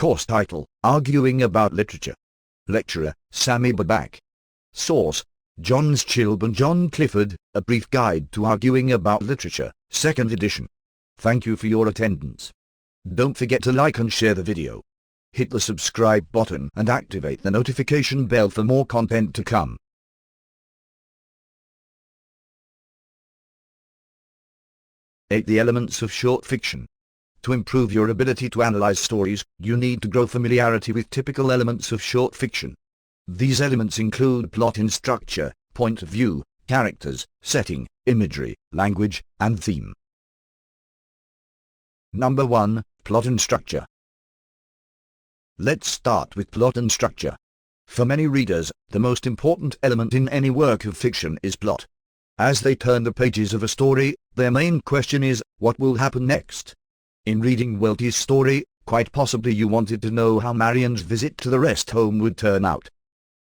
Course title, Arguing About Literature. Lecturer, Sammy Babak. Source, Johns Chilb, John Clifford, A Brief Guide to Arguing About Literature, 2nd edition. Thank you for your attendance. Don't forget to like and share the video. Hit the subscribe button and activate the notification bell for more content to come. 8. The elements of short fiction. To improve your ability to analyze stories, you need to grow familiarity with typical elements of short fiction. These elements include plot and structure, point of view, characters, setting, imagery, language, and theme. Number 1. Plot and structure. Let's start with plot and structure. For many readers, the most important element in any work of fiction is plot. As they turn the pages of a story, their main question is, what will happen next? In reading Welty's story, quite possibly you wanted to know how Marian's visit to the rest home would turn out.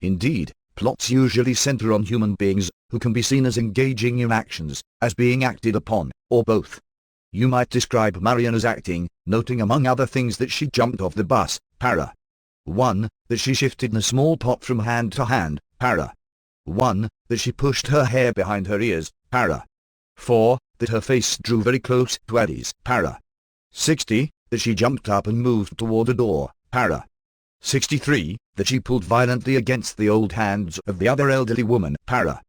Indeed, plots usually center on human beings, who can be seen as engaging in actions, as being acted upon, or both. You might describe Marian as acting, noting among other things that she jumped off the bus, para. 1. That she shifted a small pot from hand to hand, para. 1. That she pushed her hair behind her ears, para. 4. That her face drew very close to Addie's, para. 60. That she jumped up and moved toward a door, para. 63. That she pulled violently against the old hands of the other elderly woman, para.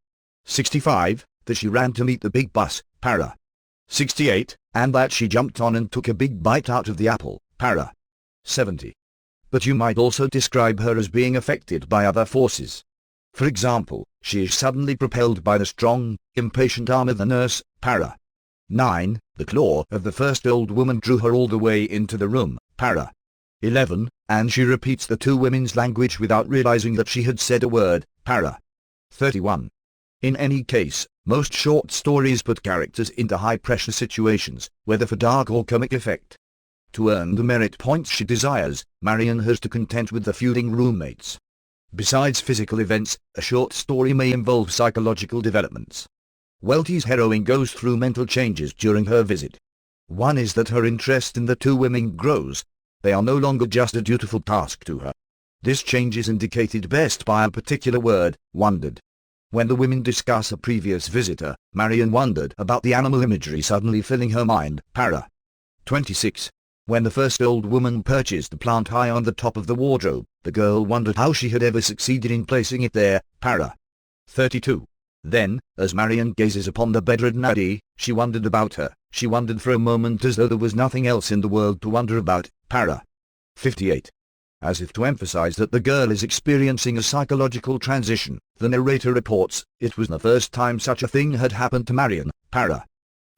65. That she ran to meet the big bus, para. 68. And that she jumped on and took a big bite out of the apple, para. 70. But you might also describe her as being affected by other forces. For example, she is suddenly propelled by the strong, impatient arm of the nurse, para. 9. The claw of the first old woman drew her all the way into the room, para. 11. And she repeats the two women's language without realizing that she had said a word, para. 31. In any case, most short stories put characters into high-pressure situations, whether for dark or comic effect. To earn the merit points she desires, Marian has to contend with the feuding roommates. Besides physical events, a short story may involve psychological developments. Welty's heroine goes through mental changes during her visit. One is that her interest in the two women grows. They are no longer just a dutiful task to her. This change is indicated best by a particular word, wondered. When the women discuss a previous visitor, Marian wondered about the animal imagery suddenly filling her mind, para. 26. When the first old woman perches the plant high on the top of the wardrobe, the girl wondered how she had ever succeeded in placing it there, para. 32. Then, as Marian gazes upon the bedridden Addie, she wondered about her. She wondered for a moment as though there was nothing else in the world to wonder about, para. 58. As if to emphasize that the girl is experiencing a psychological transition, the narrator reports, it was the first time such a thing had happened to Marian, para.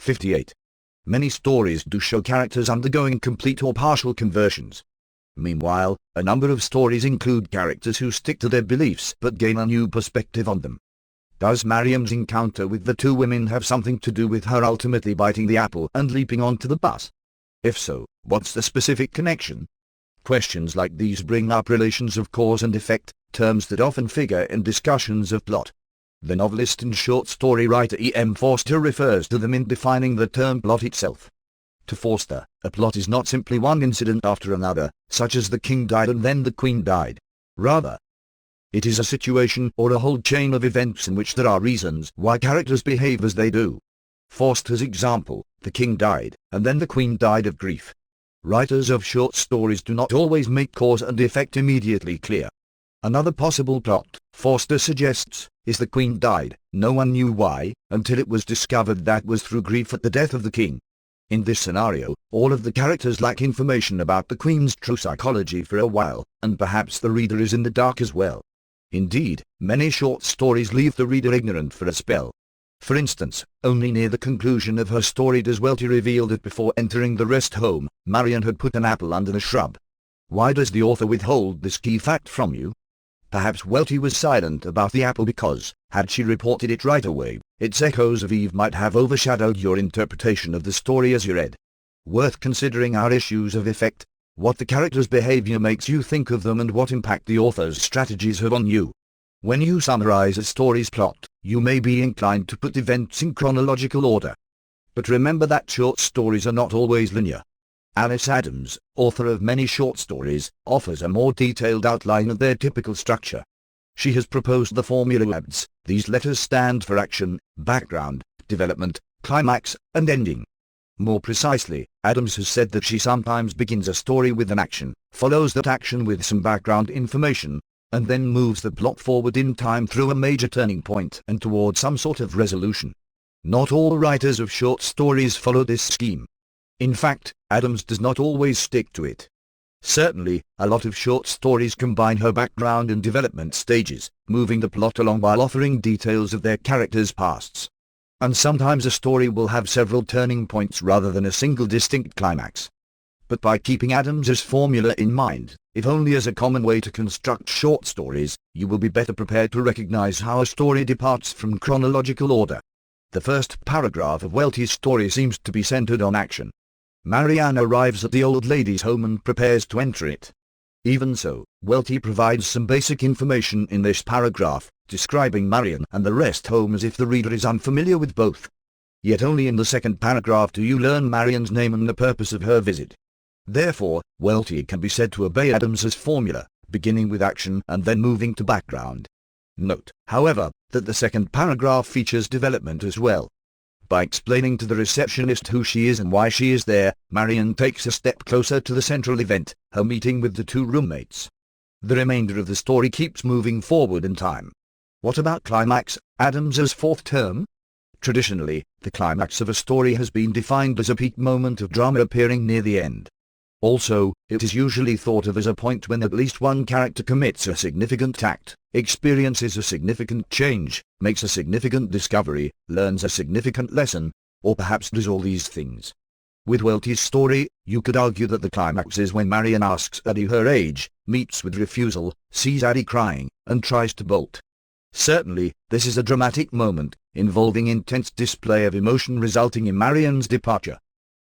58. Many stories do show characters undergoing complete or partial conversions. Meanwhile, a number of stories include characters who stick to their beliefs but gain a new perspective on them. Does Marian's encounter with the two women have something to do with her ultimately biting the apple and leaping onto the bus? If so, what's the specific connection? Questions like these bring up relations of cause and effect, terms that often figure in discussions of plot. The novelist and short story writer E.M. Forster refers to them in defining the term plot itself. To Forster, a plot is not simply one incident after another, such as the king died and then the queen died. Rather, it is a situation or a whole chain of events in which there are reasons why characters behave as they do. Forster's example, the king died, and then the queen died of grief. Writers of short stories do not always make cause and effect immediately clear. Another possible plot, Forster suggests, is the queen died, no one knew why, until it was discovered that was through grief at the death of the king. In this scenario, all of the characters lack information about the queen's true psychology for a while, and perhaps the reader is in the dark as well. Indeed, many short stories leave the reader ignorant for a spell. For instance, only near the conclusion of her story does Welty reveal that before entering the rest home, Marian had put an apple under the shrub. Why does the author withhold this key fact from you? Perhaps Welty was silent about the apple because, had she reported it right away, its echoes of Eve might have overshadowed your interpretation of the story as you read. Worth considering are issues of effect, what the character's behavior makes you think of them and what impact the author's strategies have on you. When you summarize a story's plot, you may be inclined to put events in chronological order. But remember that short stories are not always linear. Alice Adams, author of many short stories, offers a more detailed outline of their typical structure. She has proposed the formula ABS. These letters stand for action, background, development, climax, and ending. More precisely, Adams has said that she sometimes begins a story with an action, follows that action with some background information, and then moves the plot forward in time through a major turning point and toward some sort of resolution. Not all writers of short stories follow this scheme. In fact, Adams does not always stick to it. Certainly, a lot of short stories combine her background and development stages, moving the plot along while offering details of their characters' pasts. And sometimes a story will have several turning points rather than a single distinct climax. But by keeping Adams's formula in mind, if only as a common way to construct short stories, you will be better prepared to recognize how a story departs from chronological order. The first paragraph of Welty's story seems to be centered on action. Marianne arrives at the old lady's home and prepares to enter it. Even so, Welty provides some basic information in this paragraph, describing Marianne and the rest home as if the reader is unfamiliar with both. Yet only in the second paragraph do you learn Marianne's name and the purpose of her visit. Therefore, Welty can be said to obey Adams's formula, beginning with action and then moving to background. Note, however, that the second paragraph features development as well. By explaining to the receptionist who she is and why she is there, Marianne takes a step closer to the central event, her meeting with the two roommates. The remainder of the story keeps moving forward in time. What about climax, Adams's fourth term? Traditionally, the climax of a story has been defined as a peak moment of drama appearing near the end. Also, it is usually thought of as a point when at least one character commits a significant act, experiences a significant change, makes a significant discovery, learns a significant lesson, or perhaps does all these things. With Welty's story, you could argue that the climax is when Marianne asks Addie her age, meets with refusal, sees Addie crying, and tries to bolt. Certainly, this is a dramatic moment, involving intense display of emotion resulting in Marianne's departure.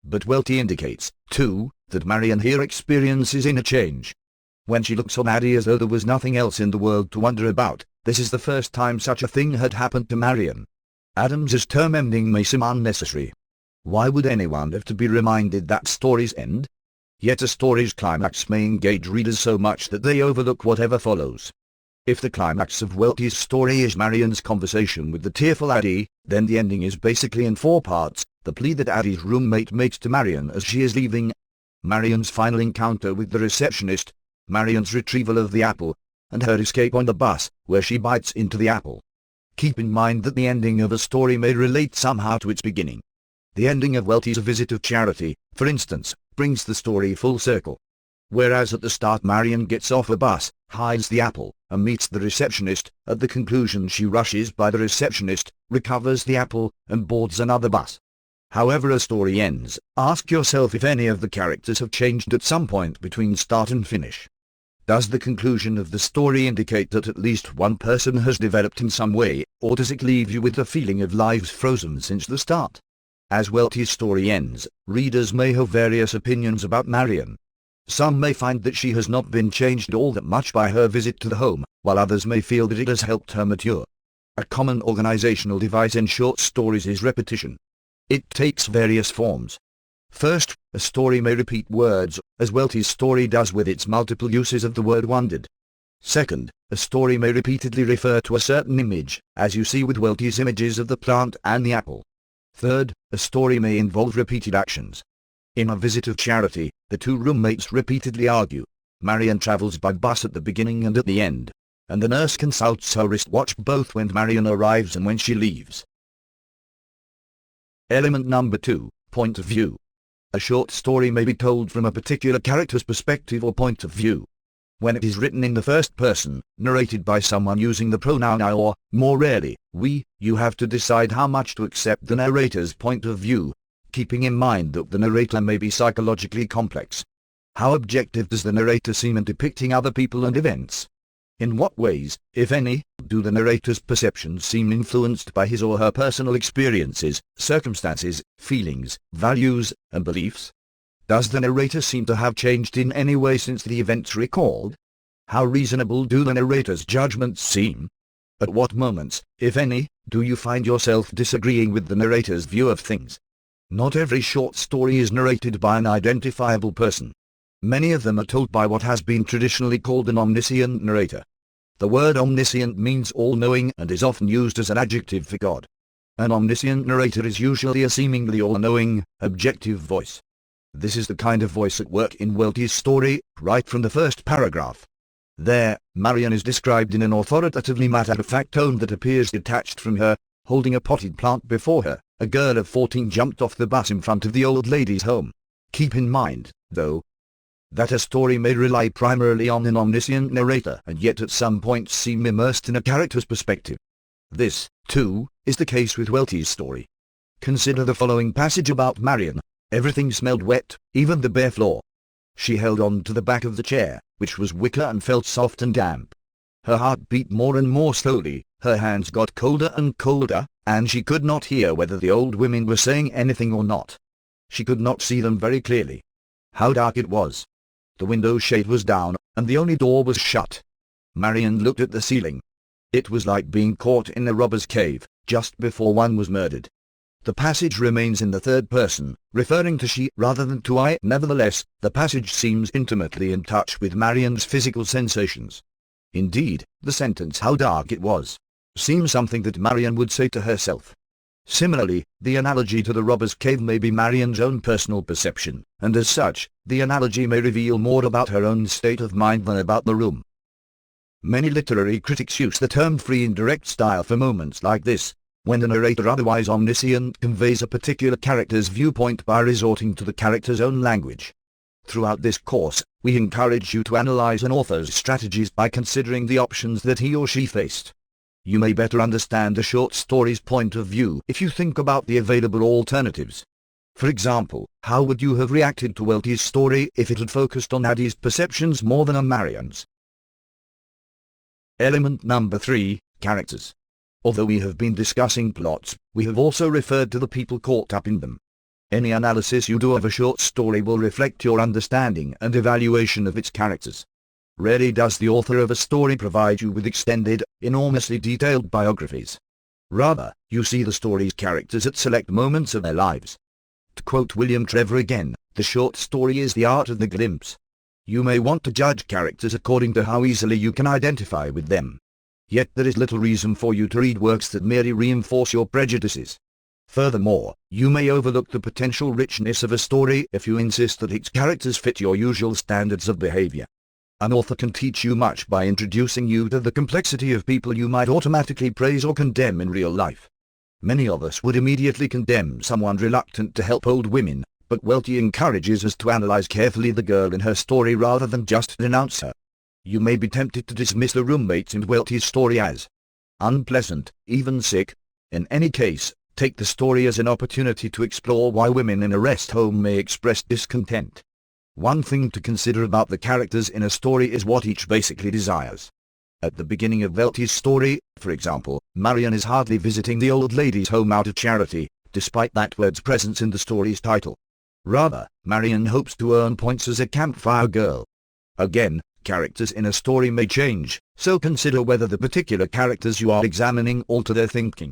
But Welty indicates, too, that Marianne here experiences inner change. When she looks on Addie as though there was nothing else in the world to wonder about, this is the first time such a thing had happened to Marianne. Adams's term ending may seem unnecessary. Why would anyone have to be reminded that stories end? Yet a story's climax may engage readers so much that they overlook whatever follows. If the climax of Welty's story is Marianne's conversation with the tearful Addie, then the ending is basically in four parts: the plea that Addie's roommate makes to Marianne as she is leaving, Marianne's final encounter with the receptionist, Marianne's retrieval of the apple, and her escape on the bus, where she bites into the apple. Keep in mind that the ending of a story may relate somehow to its beginning. The ending of Welty's visit of charity, for instance, brings the story full circle. Whereas at the start Marianne gets off a bus, hides the apple, and meets the receptionist, at the conclusion she rushes by the receptionist, recovers the apple, and boards another bus. However a story ends, ask yourself if any of the characters have changed at some point between start and finish. Does the conclusion of the story indicate that at least one person has developed in some way, or does it leave you with the feeling of lives frozen since the start? As Welty's story ends, readers may have various opinions about Marianne. Some may find that she has not been changed all that much by her visit to the home, while others may feel that it has helped her mature. A common organizational device in short stories is repetition. It takes various forms. First, a story may repeat words, as Welty's story does with its multiple uses of the word wondered. Second, a story may repeatedly refer to a certain image, as you see with Welty's images of the plant and the apple. Third, a story may involve repeated actions. In A Visit of Charity, the two roommates repeatedly argue. Marianne travels by bus at the beginning and at the end, and the nurse consults her wristwatch both when Marianne arrives and when she leaves. Element number 2, point of view. A short story may be told from a particular character's perspective or point of view. When it is written in the first person, narrated by someone using the pronoun I or, more rarely, we, you have to decide how much to accept the narrator's point of view, keeping in mind that the narrator may be psychologically complex. How objective does the narrator seem in depicting other people and events? In what ways, if any, do the narrator's perceptions seem influenced by his or her personal experiences, circumstances, feelings, values, and beliefs? Does the narrator seem to have changed in any way since the events recalled? How reasonable do the narrator's judgments seem? At what moments, if any, do you find yourself disagreeing with the narrator's view of things? Not every short story is narrated by an identifiable person. Many of them are told by what has been traditionally called an omniscient narrator. The word omniscient means all-knowing and is often used as an adjective for God. An omniscient narrator is usually a seemingly all-knowing, objective voice. This is the kind of voice at work in Welty's story, right from the first paragraph. There, Marion is described in an authoritatively matter-of-fact tone that appears detached from her, holding a potted plant before her. A girl of 14 jumped off the bus in front of the old lady's home. Keep in mind, though, that a story may rely primarily on an omniscient narrator and yet at some points seem immersed in a character's perspective. This, too, is the case with Welty's story. Consider the following passage about Marion. Everything smelled wet, even the bare floor. She held on to the back of the chair, which was wicker and felt soft and damp. Her heart beat more and more slowly, her hands got colder and colder, and she could not hear whether the old women were saying anything or not. She could not see them very clearly. How dark it was! The window shade was down, and the only door was shut. Marion looked at the ceiling. It was like being caught in a robber's cave, just before one was murdered. The passage remains in the third person, referring to she rather than to I. Nevertheless, the passage seems intimately in touch with Marion's physical sensations. Indeed, the sentence "how dark it was" seems something that Marion would say to herself. Similarly, the analogy to the robber's cave may be Marion's own personal perception, and as such, the analogy may reveal more about her own state of mind than about the room. Many literary critics use the term free and direct style for moments like this, when the narrator, otherwise omniscient, conveys a particular character's viewpoint by resorting to the character's own language. Throughout this course, we encourage you to analyze an author's strategies by considering the options that he or she faced. You may better understand a short story's point of view if you think about the available alternatives. For example, how would you have reacted to Welty's story if it had focused on Addie's perceptions more than on Marion's? Element number 3, characters. Although we have been discussing plots, we have also referred to the people caught up in them. Any analysis you do of a short story will reflect your understanding and evaluation of its characters. Rarely does the author of a story provide you with extended, enormously detailed biographies. Rather, you see the story's characters at select moments of their lives. To quote William Trevor again, the short story is the art of the glimpse. You may want to judge characters according to how easily you can identify with them. Yet there is little reason for you to read works that merely reinforce your prejudices. Furthermore, you may overlook the potential richness of a story if you insist that its characters fit your usual standards of behavior. An author can teach you much by introducing you to the complexity of people you might automatically praise or condemn in real life. Many of us would immediately condemn someone reluctant to help old women, but Welty encourages us to analyze carefully the girl in her story rather than just denounce her. You may be tempted to dismiss the roommates in Welty's story as unpleasant, even sick. In any case, take the story as an opportunity to explore why women in a rest home may express discontent. One thing to consider about the characters in a story is what each basically desires. At the beginning of Welty's story, for example, Marion is hardly visiting the old lady's home out of charity, despite that word's presence in the story's title. Rather, Marion hopes to earn points as a campfire girl. Again, characters in a story may change, so consider whether the particular characters you are examining alter their thinking.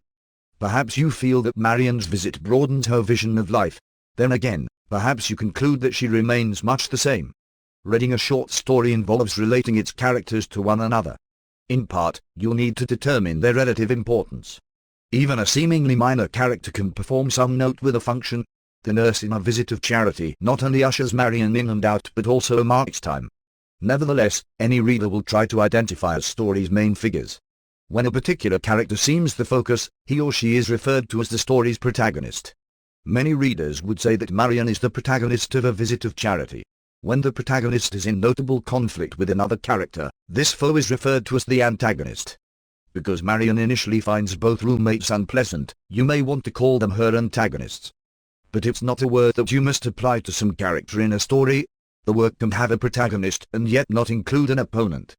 Perhaps you feel that Marion's visit broadens her vision of life. Then again, perhaps you conclude that she remains much the same. Reading a short story involves relating its characters to one another. In part, you'll need to determine their relative importance. Even a seemingly minor character can perform some noteworthy function. The nurse in A Visit of Charity not only ushers Marion in and out but also marks time. Nevertheless, any reader will try to identify a story's main figures. When a particular character seems the focus, he or she is referred to as the story's protagonist. Many readers would say that Marion is the protagonist of A Visit of Charity. When the protagonist is in notable conflict with another character, this foe is referred to as the antagonist. Because Marion initially finds both roommates unpleasant, you may want to call them her antagonists. But it's not a word that you must apply to some character in a story. The work can have a protagonist and yet not include an opponent.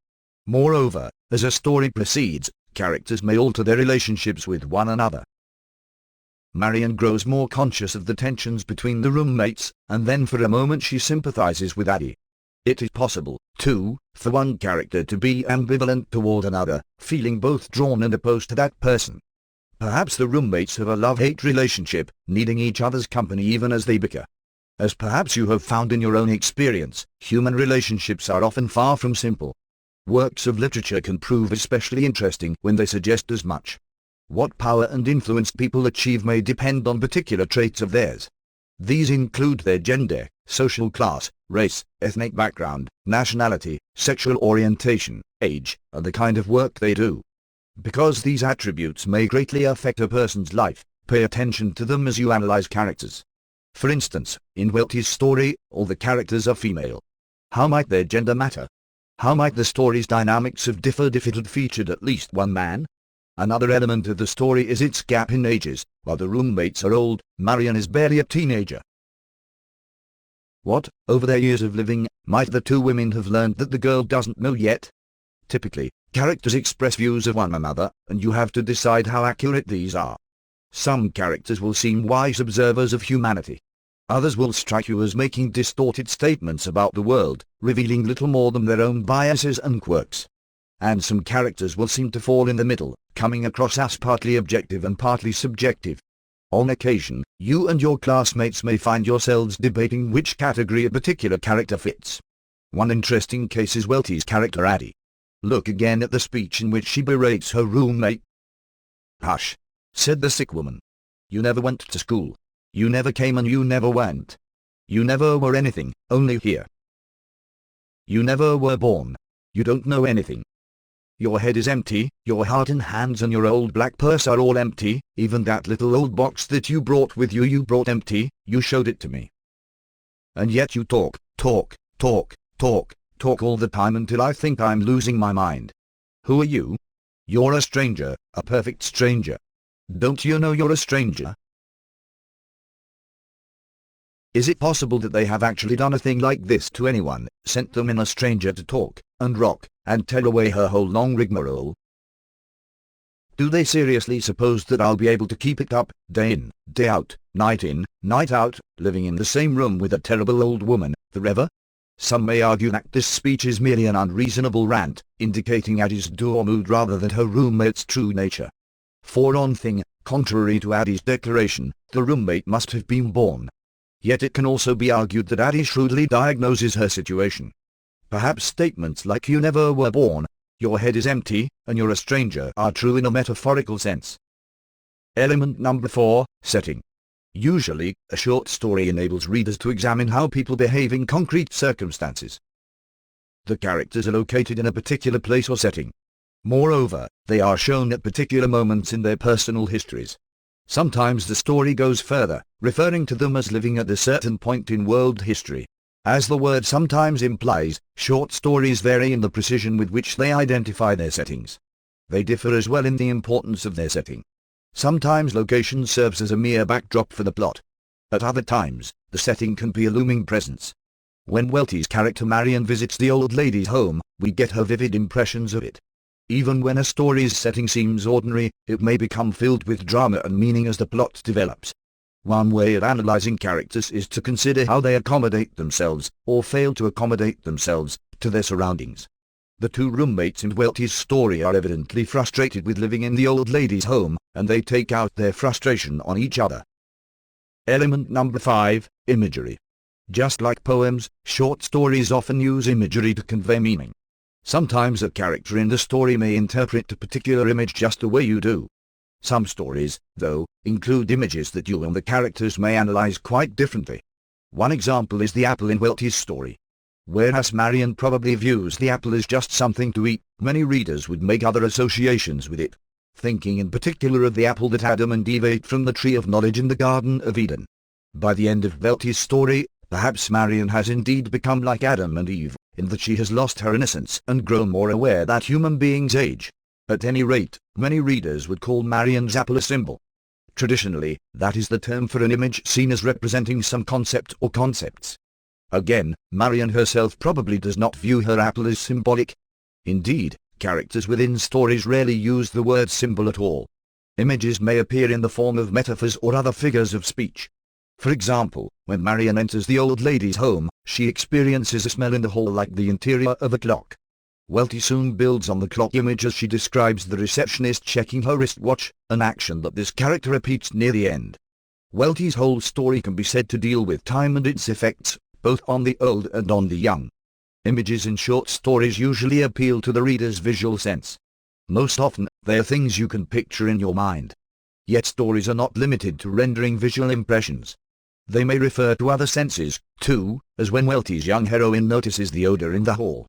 Moreover, as a story proceeds, characters may alter their relationships with one another. Marion grows more conscious of the tensions between the roommates, and then for a moment she sympathizes with Addie. It is possible, too, for one character to be ambivalent toward another, feeling both drawn and opposed to that person. Perhaps the roommates have a love-hate relationship, needing each other's company even as they bicker. As perhaps you have found in your own experience, human relationships are often far from simple. Works of literature can prove especially interesting when they suggest as much. What power and influence people achieve may depend on particular traits of theirs. These include their gender, social class, race, ethnic background, nationality, sexual orientation, age, and the kind of work they do. Because these attributes may greatly affect a person's life, pay attention to them as you analyze characters. For instance, in Welty's story, all the characters are female. How might their gender matter? How might the story's dynamics have differed if it had featured at least one man? Another element of the story is its gap in ages. While the roommates are old, Marion is barely a teenager. What, over their years of living, might the two women have learned that the girl doesn't know yet? Typically, characters express views of one another, and you have to decide how accurate these are. Some characters will seem wise observers of humanity. Others will strike you as making distorted statements about the world, revealing little more than their own biases and quirks. And some characters will seem to fall in the middle, coming across as partly objective and partly subjective. On occasion, you and your classmates may find yourselves debating which category a particular character fits. One interesting case is Welty's character Addie. Look again at the speech in which she berates her roommate. "Hush," said the sick woman. "You never went to school. You never came and you never went. You never were anything, only here. You never were born. You don't know anything. Your head is empty, your heart and hands and your old black purse are all empty, even that little old box that you brought with you brought empty, you showed it to me. And yet you talk all the time until I think I'm losing my mind. Who are you? You're a stranger, a perfect stranger. Don't you know you're a stranger?" Is it possible that they have actually done a thing like this to anyone, sent them in a stranger to talk, and rock, and tell away her whole long rigmarole? Do they seriously suppose that I'll be able to keep it up, day in, night out, living in the same room with a terrible old woman, forever? Some may argue that this speech is merely an unreasonable rant, indicating Addie's dour mood rather than her roommate's true nature. For one thing, contrary to Addie's declaration, the roommate must have been born. Yet it can also be argued that Addie shrewdly diagnoses her situation. Perhaps statements like "you never were born," "your head is empty," and "you're a stranger" are true in a metaphorical sense. Element number 4, setting. Usually, a short story enables readers to examine how people behave in concrete circumstances. The characters are located in a particular place or setting. Moreover, they are shown at particular moments in their personal histories. Sometimes the story goes further, referring to them as living at a certain point in world history. As the word sometimes implies, short stories vary in the precision with which they identify their settings. They differ as well in the importance of their setting. Sometimes location serves as a mere backdrop for the plot. At other times, the setting can be a looming presence. When Welty's character Marion visits the old lady's home, we get her vivid impressions of it. Even when a story's setting seems ordinary, it may become filled with drama and meaning as the plot develops. One way of analyzing characters is to consider how they accommodate themselves, or fail to accommodate themselves, to their surroundings. The two roommates in Welty's story are evidently frustrated with living in the old lady's home, and they take out their frustration on each other. Element number 5, imagery. Just like poems, short stories often use imagery to convey meaning. Sometimes a character in the story may interpret a particular image just the way you do. Some stories, though, include images that you and the characters may analyze quite differently. One example is the apple in Welty's story. Whereas Marion probably views the apple as just something to eat, many readers would make other associations with it, thinking in particular of the apple that Adam and Eve ate from the tree of knowledge in the Garden of Eden. By the end of Welty's story, perhaps Marion has indeed become like Adam and Eve, in that she has lost her innocence and grown more aware that human beings age. At any rate, many readers would call Marion's apple a symbol. Traditionally, that is the term for an image seen as representing some concept or concepts. Again, Marion herself probably does not view her apple as symbolic. Indeed, characters within stories rarely use the word symbol at all. Images may appear in the form of metaphors or other figures of speech. For example, when Marion enters the old lady's home, she experiences a smell in the hall like the interior of a clock. Welty soon builds on the clock image as she describes the receptionist checking her wristwatch, an action that this character repeats near the end. Welty's whole story can be said to deal with time and its effects, both on the old and on the young. Images in short stories usually appeal to the reader's visual sense. Most often, they are things you can picture in your mind. Yet stories are not limited to rendering visual impressions. They may refer to other senses, too, as when Welty's young heroine notices the odor in the hall.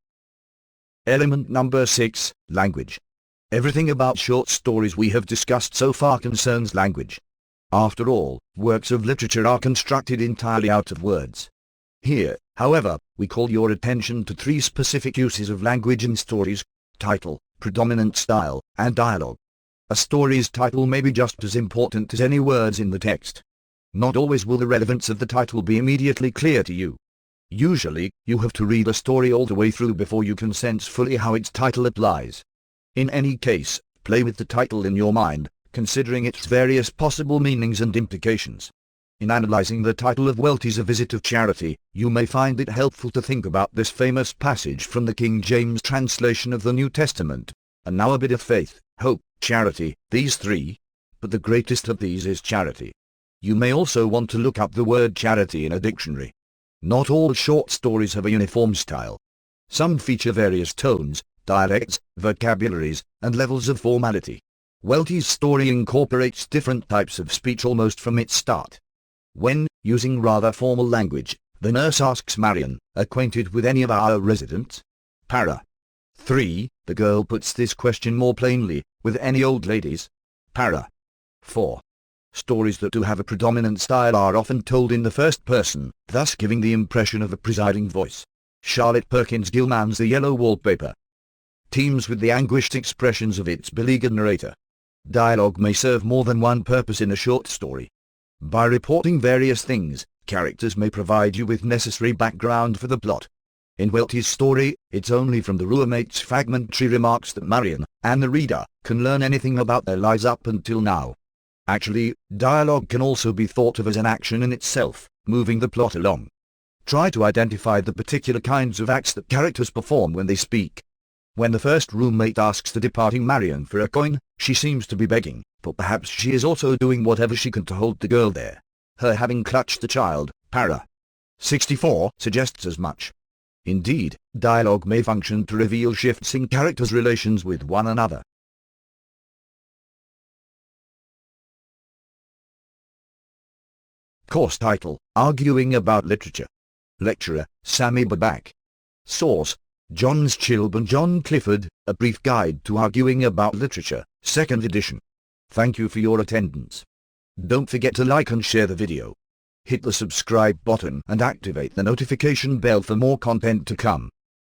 Element number 6, language. Everything about short stories we have discussed so far concerns language. After all, works of literature are constructed entirely out of words. Here, however, we call your attention to 3 specific uses of language in stories: title, predominant style, and dialogue. A story's title may be just as important as any words in the text. Not always will the relevance of the title be immediately clear to you. Usually, you have to read a story all the way through before you can sense fully how its title applies. In any case, play with the title in your mind, considering its various possible meanings and implications. In analyzing the title of Welty's A Visit of Charity, you may find it helpful to think about this famous passage from the King James translation of the New Testament. And now a bit of faith, hope, charity, these 3. But the greatest of these is charity. You may also want to look up the word charity in a dictionary. Not all short stories have a uniform style. Some feature various tones, dialects, vocabularies, and levels of formality. Welty's story incorporates different types of speech almost from its start. When, using rather formal language, the nurse asks Marion, "Acquainted with any of our residents?" Para. 3. The girl puts this question more plainly, "With any old ladies?" Para. 4. Stories that do have a predominant style are often told in the first person, thus giving the impression of a presiding voice. Charlotte Perkins Gilman's The Yellow Wallpaper teems with the anguished expressions of its beleaguered narrator. Dialogue may serve more than one purpose in a short story. By reporting various things, characters may provide you with necessary background for the plot. In Welty's story, it's only from the roommate's fragmentary remarks that Marion, and the reader, can learn anything about their lives up until now. Actually, dialogue can also be thought of as an action in itself, moving the plot along. Try to identify the particular kinds of acts that characters perform when they speak. When the first roommate asks the departing Marion for a coin, she seems to be begging, but perhaps she is also doing whatever she can to hold the girl there. Her having clutched the child, para. 64, suggests as much. Indeed, dialogue may function to reveal shifts in characters' relations with one another. Course title: Arguing About Literature. Lecturer: Sammy Babak. Source: Johns Chilb and John Clifford, A Brief Guide to Arguing About Literature, 2nd edition. Thank you for your attendance. Don't forget to like and share the video. Hit the subscribe button and activate the notification bell for more content to come.